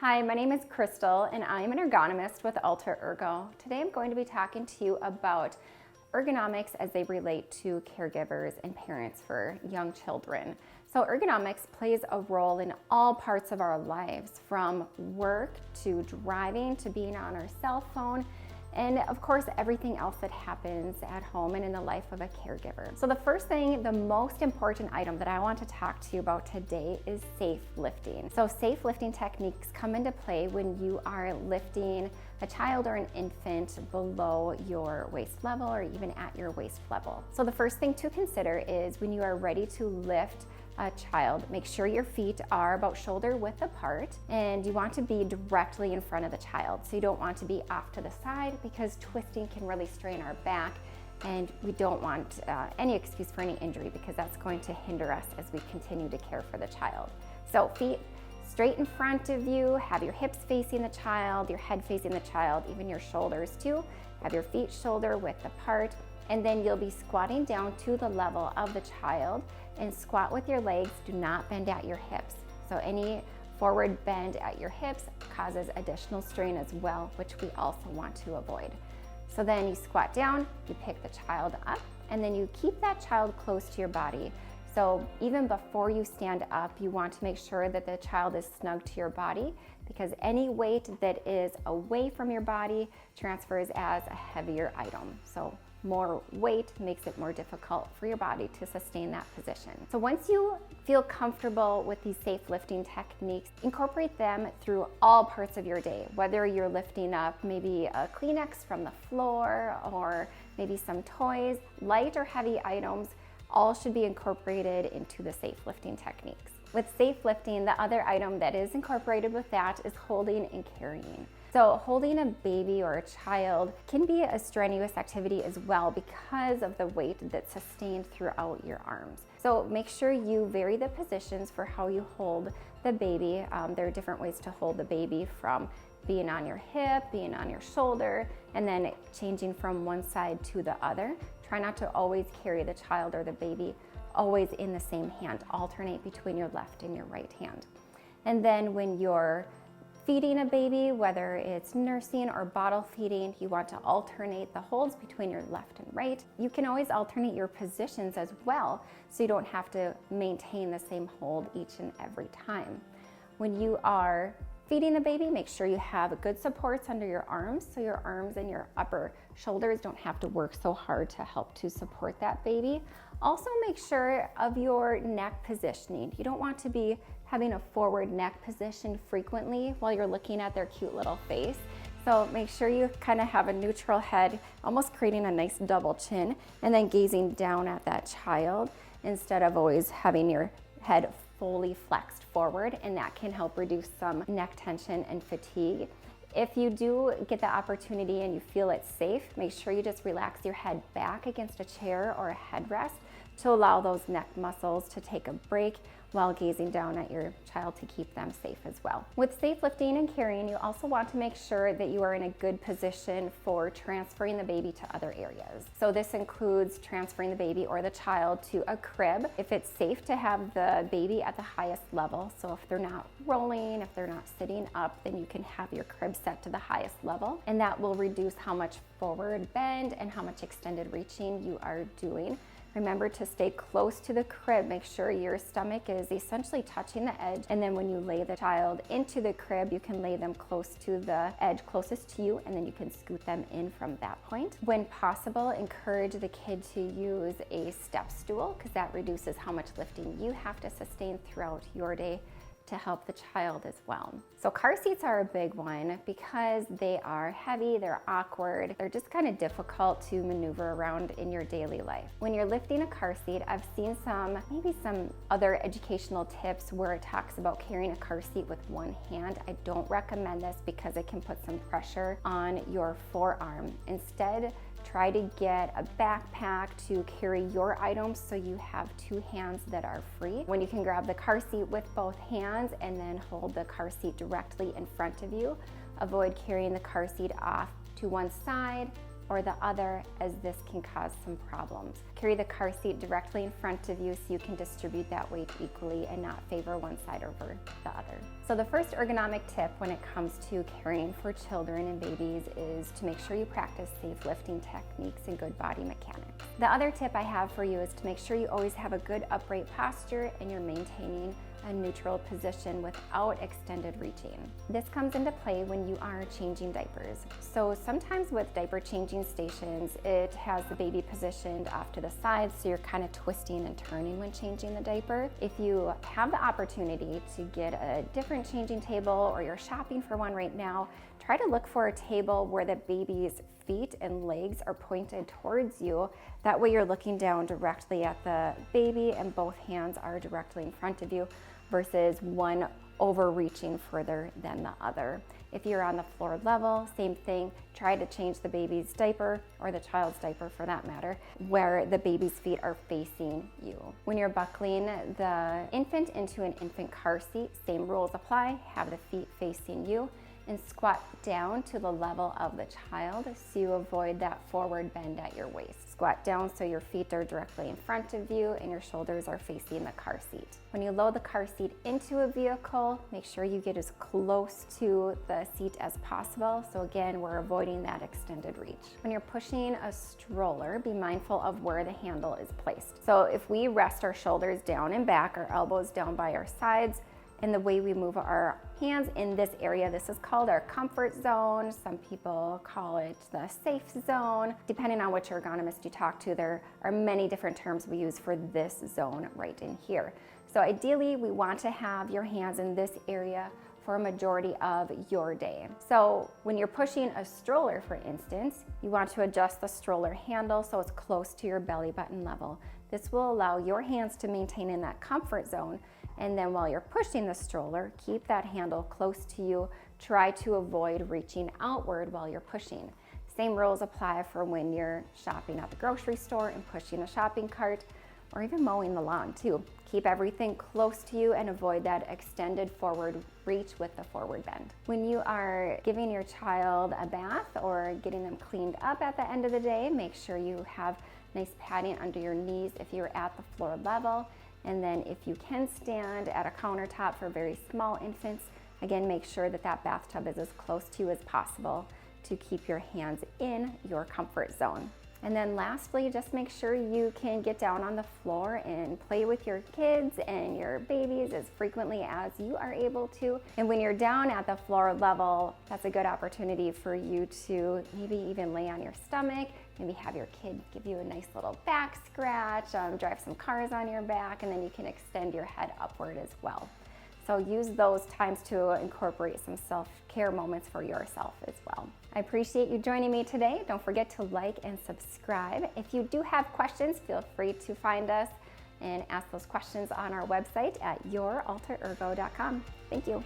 Hi, my name is Crystal and I'm an ergonomist with Alter Ergo. Today I'm going to be talking to you about ergonomics as they relate to caregivers and parents for young children. So ergonomics plays a role in all parts of our lives, from work to driving to being on our cell phone, and of course everything else that happens at home and in the life of a caregiver. So the first thing, the most important item that I want to talk to you about today is safe lifting. So safe lifting techniques come into play when you are lifting a child or an infant below your waist level or even at your waist level. So the first thing to consider is when you are ready to lift a child, make sure your feet are about shoulder width apart and you want to be directly in front of the child. So you don't want to be off to the side because twisting can really strain our back, and we don't want any excuse for any injury because that's going to hinder us as we continue to care for the child. So feet straight in front of you, have your hips facing the child, your head facing the child, even your shoulders too. Have your feet shoulder width apart, and then you'll be squatting down to the level of the child and squat with your legs. Do not bend at your hips. So any forward bend at your hips causes additional strain as well, which we also want to avoid. So then you squat down, you pick the child up, and then you keep that child close to your body. So even before you stand up, you want to make sure that the child is snug to your body, because any weight that is away from your body transfers as a heavier item. So more weight makes it more difficult for your body to sustain that position. So once you feel comfortable with these safe lifting techniques, incorporate them through all parts of your day, whether you're lifting up maybe a Kleenex from the floor or maybe some toys, light or heavy items, all should be incorporated into the safe lifting techniques. With safe lifting, the other item that is incorporated with that is holding and carrying. So holding a baby or a child can be a strenuous activity as well because of the weight that's sustained throughout your arms. So make sure you vary the positions for how you hold the baby. There are different ways to hold the baby, from being on your hip, being on your shoulder, and then changing from one side to the other. Try not to always carry the child or the baby always in the same hand. Alternate between your left and your right hand. And then when you're feeding a baby, whether it's nursing or bottle feeding, you want to alternate the holds between your left and right. You can always alternate your positions as well, so you don't have to maintain the same hold each and every time. When you are feeding the baby, make sure you have good supports under your arms, so your arms and your upper shoulders don't have to work so hard to help to support that baby. Also make sure of your neck positioning. You don't want to be having a forward neck position frequently while you're looking at their cute little face. So make sure you kind of have a neutral head, almost creating a nice double chin, and then gazing down at that child instead of always having your head fully flexed forward, and that can help reduce some neck tension and fatigue. If you do get the opportunity and you feel it's safe, make sure you just relax your head back against a chair or a headrest to allow those neck muscles to take a break while gazing down at your child to keep them safe as well. With safe lifting and carrying, you also want to make sure that you are in a good position for transferring the baby to other areas. So this includes transferring the baby or the child to a crib if it's safe to have the baby at the highest level. So if they're not rolling, if they're not sitting up, then you can have your crib set to the highest level, and that will reduce how much forward bend and how much extended reaching you are doing. Remember to stay close to the crib. Make sure your stomach is essentially touching the edge, and then when you lay the child into the crib, you can lay them close to the edge closest to you, and then you can scoot them in from that point. When possible, encourage the kid to use a step stool, because that reduces how much lifting you have to sustain throughout your day to help the child as well. So car seats are a big one because they are heavy, they're awkward, they're just kind of difficult to maneuver around in your daily life. When you're lifting a car seat, I've seen maybe some other educational tips where it talks about carrying a car seat with one hand. I don't recommend this because it can put some pressure on your forearm. Instead, try to get a backpack to carry your items so you have two hands that are free. When you can grab the car seat with both hands and then hold the car seat directly in front of you, avoid carrying the car seat off to one side, or the other, as this can cause some problems. Carry the car seat directly in front of you so you can distribute that weight equally and not favor one side over the other. So the first ergonomic tip when it comes to caring for children and babies is to make sure you practice safe lifting techniques and good body mechanics. The other tip I have for you is to make sure you always have a good upright posture and you're maintaining a neutral position without extended reaching. This comes into play when you are changing diapers. So sometimes with diaper changing stations, it has the baby positioned off to the side, so you're kind of twisting and turning when changing the diaper. If you have the opportunity to get a different changing table or you're shopping for one right now, try to look for a table where the baby's feet and legs are pointed towards you. That way you're looking down directly at the baby and both hands are directly in front of you versus one overreaching further than the other. If you're on the floor level, same thing. Try to change the baby's diaper, or the child's diaper for that matter, where the baby's feet are facing you. When you're buckling the infant into an infant car seat, same rules apply. Have the feet facing you and squat down to the level of the child so you avoid that forward bend at your waist. Squat down so your feet are directly in front of you and your shoulders are facing the car seat. When you load the car seat into a vehicle, make sure you get as close to the seat as possible. So again, we're avoiding that extended reach. When you're pushing a stroller, be mindful of where the handle is placed. So if we rest our shoulders down and back, our elbows down by our sides, and the way we move our hands in this area, this is called our comfort zone. Some people call it the safe zone. Depending on which ergonomist you talk to, there are many different terms we use for this zone right in here. So ideally, we want to have your hands in this area for a majority of your day. So when you're pushing a stroller, for instance, you want to adjust the stroller handle so it's close to your belly button level. This will allow your hands to maintain in that comfort zone. And then while you're pushing the stroller, keep that handle close to you. Try to avoid reaching outward while you're pushing. Same rules apply for when you're shopping at the grocery store and pushing a shopping cart, or even mowing the lawn too. Keep everything close to you and avoid that extended forward reach with the forward bend. When you are giving your child a bath or getting them cleaned up at the end of the day, make sure you have nice padding under your knees if you're at the floor level. And then if you can stand at a countertop for very small infants, again, make sure that that bathtub is as close to you as possible to keep your hands in your comfort zone. And then lastly, just make sure you can get down on the floor and play with your kids and your babies as frequently as you are able to. And when you're down at the floor level, that's a good opportunity for you to maybe even lay on your stomach, maybe have your kid give you a nice little back scratch, drive some cars on your back, and then you can extend your head upward as well. So use those times to incorporate some self-care moments for yourself as well. I appreciate you joining me today. Don't forget to like and subscribe. If you do have questions, feel free to find us and ask those questions on our website at youralterergo.com. Thank you.